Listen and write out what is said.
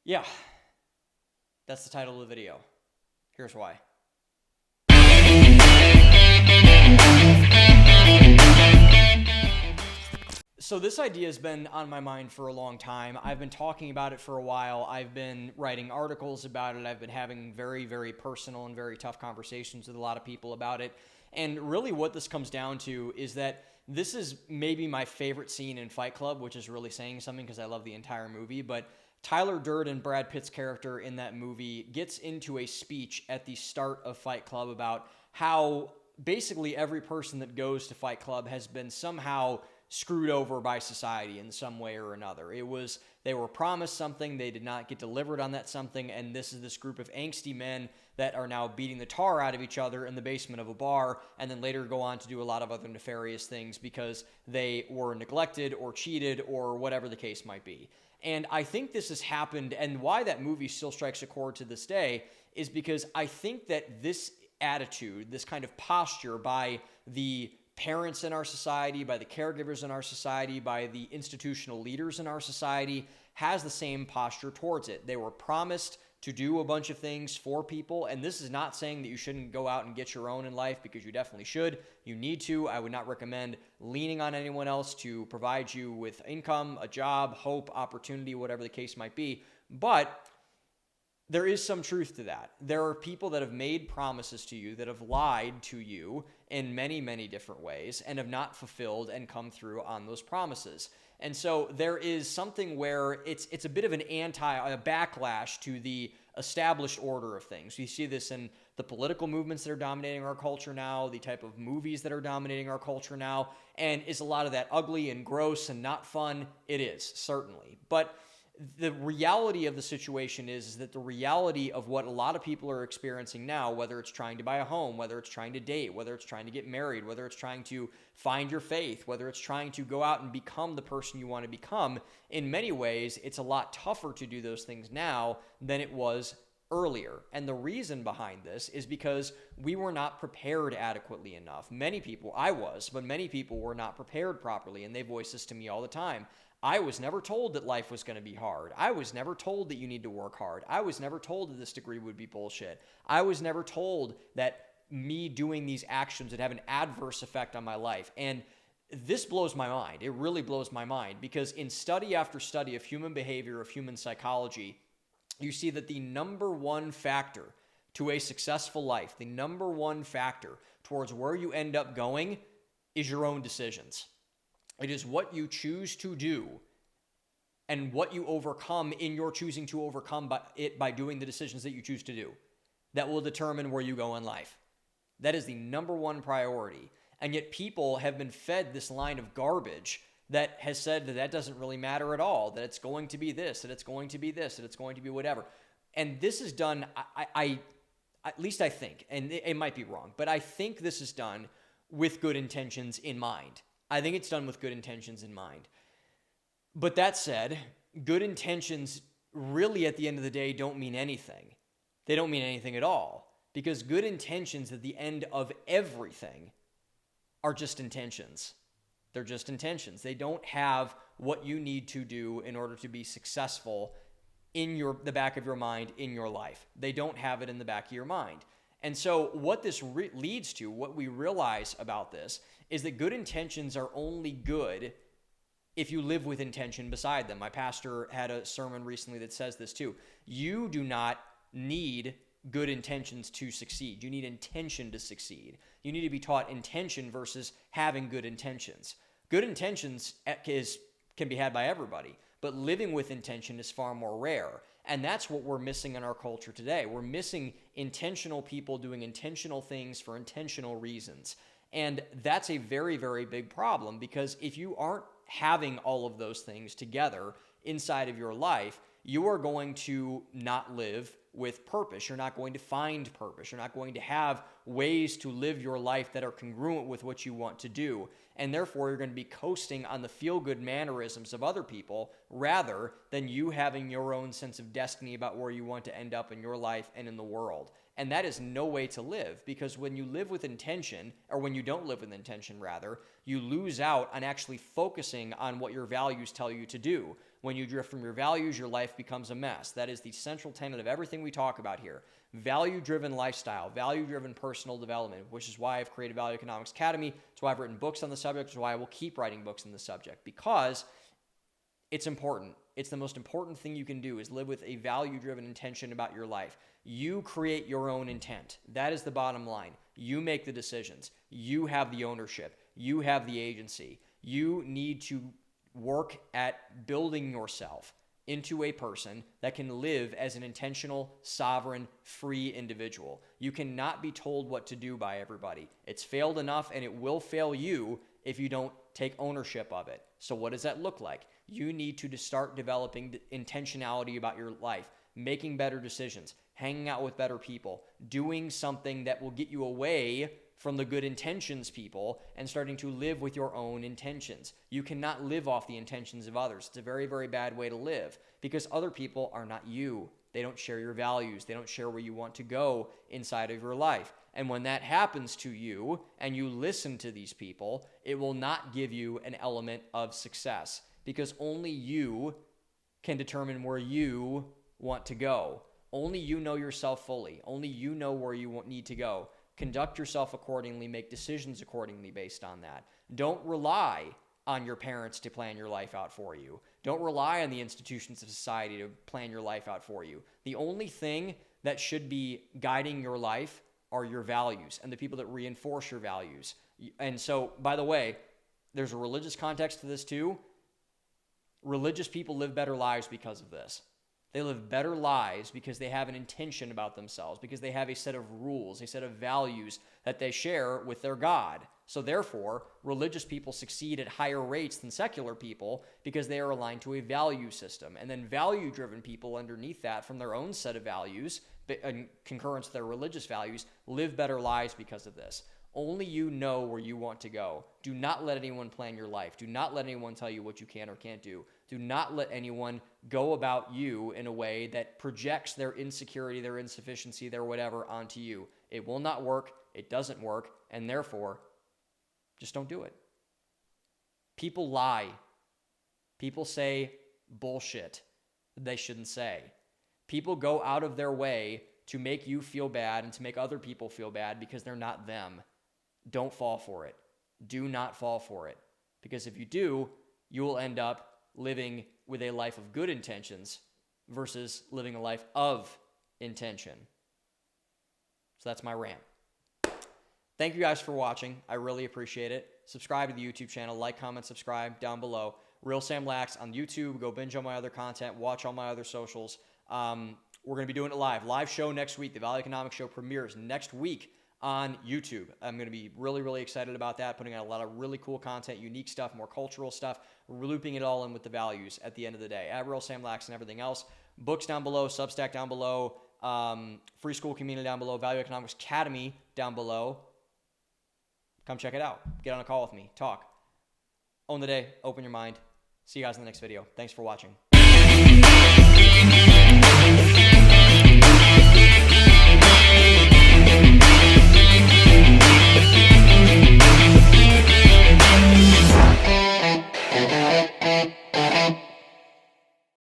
Yeah, that's the title of the video. Here's why. So this idea has been on my mind for a long time. I've been talking about it for a while. I've been writing articles about it. I've been having very, very personal and very tough conversations with a lot of people about it. And really what this comes down to is that this is maybe my favorite scene in Fight Club, which is really saying something because I love the entire movie. But Tyler Durden, Brad Pitt's character in that movie, gets into a speech at the start of Fight Club about how basically every person that goes to Fight Club has been somehow screwed over by society in some way or another. They were promised something, they did not get delivered on that something, and this is this group of angsty men that are now beating the tar out of each other in the basement of a bar, and then later go on to do a lot of other nefarious things because they were neglected or cheated or whatever the case might be. And I think this has happened, and why that movie still strikes a chord to this day is because I think that this attitude, this kind of posture by the parents in our society, by the caregivers in our society, by the institutional leaders in our society, has the same posture towards it. They were promised to do a bunch of things for people, and this is not saying that you shouldn't go out and get your own in life, because you definitely should. You need to. I would not recommend leaning on anyone else to provide you with income, a job, hope, opportunity, whatever the case might be. But there is some truth to that. There are people that have made promises to you, that have lied to you in many, many different ways and have not fulfilled and come through on those promises. And so there is something where it's a bit of a backlash to the established order of things. You see this in the political movements that are dominating our culture now, the type of movies that are dominating our culture now. And is a lot of that ugly and gross and not fun? It is, certainly. But the reality of the situation is that the reality of what a lot of people are experiencing now, whether it's trying to buy a home, whether it's trying to date, whether it's trying to get married, whether it's trying to find your faith, whether it's trying to go out and become the person you want to become, in many ways, it's a lot tougher to do those things now than it was earlier. And the reason behind this is because we were not prepared adequately enough. Many people, I was, but many people were not prepared properly, and they voice this to me all the time. I was never told that life was going to be hard. I was never told that you need to work hard. I was never told that this degree would be bullshit. I was never told that me doing these actions would have an adverse effect on my life. And this blows my mind. It really blows my mind, because in study after study of human behavior, of human psychology, you see that the number one factor to a successful life, the number one factor towards where you end up going, is your own decisions. It is what you choose to do and what you overcome in your choosing to overcome by doing the decisions that you choose to do that will determine where you go in life. That is the number one priority. And yet people have been fed this line of garbage that has said that doesn't really matter at all, that it's going to be this, that it's going to be this, that it's going to be whatever. And this is done, I at least I think, and it might be wrong, but I think this is done with good intentions in mind. I think it's done with good intentions in mind. But that said, good intentions really at the end of the day don't mean anything. They don't mean anything at all, because good intentions at the end of everything are just intentions. They're just intentions. They don't have what you need to do in order to be successful in the back of your mind in your life. They don't have it in the back of your mind. And so what this leads to, what we realize about this, is that good intentions are only good if you live with intention beside them. My pastor had a sermon recently that says this too. You do not need good intentions to succeed. You need intention to succeed. You need to be taught intention versus having good intentions. Good intentions can be had by everybody, but living with intention is far more rare. And that's what we're missing in our culture today. We're missing intentional people doing intentional things for intentional reasons. And that's a very, very big problem, because if you aren't having all of those things together inside of your life, you are going to not live with purpose. You're not going to find purpose. You're not going to have ways to live your life that are congruent with what you want to do. And therefore, you're going to be coasting on the feel-good mannerisms of other people rather than you having your own sense of destiny about where you want to end up in your life and in the world. And that is no way to live, because when you live with intention, or when you don't live with intention rather, you lose out on actually focusing on what your values tell you to do. When you drift from your values, your life becomes a mess. That is the central tenet of everything we talk about here. Value-driven lifestyle, value-driven personal development, which is why I've created Value Economics Academy. It's why I've written books on the subject. It's why I will keep writing books on the subject, because it's important. It's the most important thing you can do, is live with a value-driven intention about your life. You create your own intent. That is the bottom line. You make the decisions. You have the ownership. You have the agency. You need to work at building yourself into a person that can live as an intentional, sovereign, free individual. You cannot be told what to do by everybody. It's failed enough, and it will fail you if you don't take ownership of it. So what does that look like? You need to start developing intentionality about your life, making better decisions, hanging out with better people, doing something that will get you away from the good intentions people and starting to live with your own intentions. You cannot live off the intentions of others. It's a very, very bad way to live, because other people are not you. They don't share your values. They don't share where you want to go inside of your life. And when that happens to you and you listen to these people, it will not give you an element of success, because only you can determine where you want to go. Only you know yourself fully. Only you know where you need to go. Conduct yourself accordingly, make decisions accordingly based on that. Don't rely on your parents to plan your life out for you. Don't rely on the institutions of society to plan your life out for you. The only thing that should be guiding your life are your values and the people that reinforce your values. And so, by the way, there's a religious context to this too. Religious people live better lives because of this. They live better lives because they have an intention about themselves, because they have a set of rules, a set of values that they share with their God. So therefore, religious people succeed at higher rates than secular people because they are aligned to a value system. And then value-driven people underneath that, from their own set of values, in concurrence with their religious values, live better lives because of this. Only you know where you want to go. Do not let anyone plan your life. Do not let anyone tell you what you can or can't do. Do not let anyone go about you in a way that projects their insecurity, their insufficiency, their whatever onto you. It will not work. It doesn't work. And therefore, just don't do it. People lie. People say bullshit that they shouldn't say. People go out of their way to make you feel bad and to make other people feel bad because they're not them. Don't fall for it. Do not fall for it. Because if you do, you will end up living with a life of good intentions versus living a life of intention. So that's my rant. Thank you guys for watching. I really appreciate it. Subscribe to the YouTube channel. Like, comment, subscribe down below. Real Sam Lax on YouTube. Go binge on my other content. Watch all my other socials. We're going to be doing it live. Live show next week. The Value Economics Show premieres next week on YouTube. I'm going to be really, really excited about that, putting out a lot of really cool content, unique stuff, more cultural stuff, looping it all in with the values at the end of the day. At Real Sam Lax and everything else. Books down below, Substack down below, free school community down below, Value Economics Academy down below. Come check it out. Get on a call with me. Talk. Own the day. Open your mind. See you guys in the next video. Thanks for watching.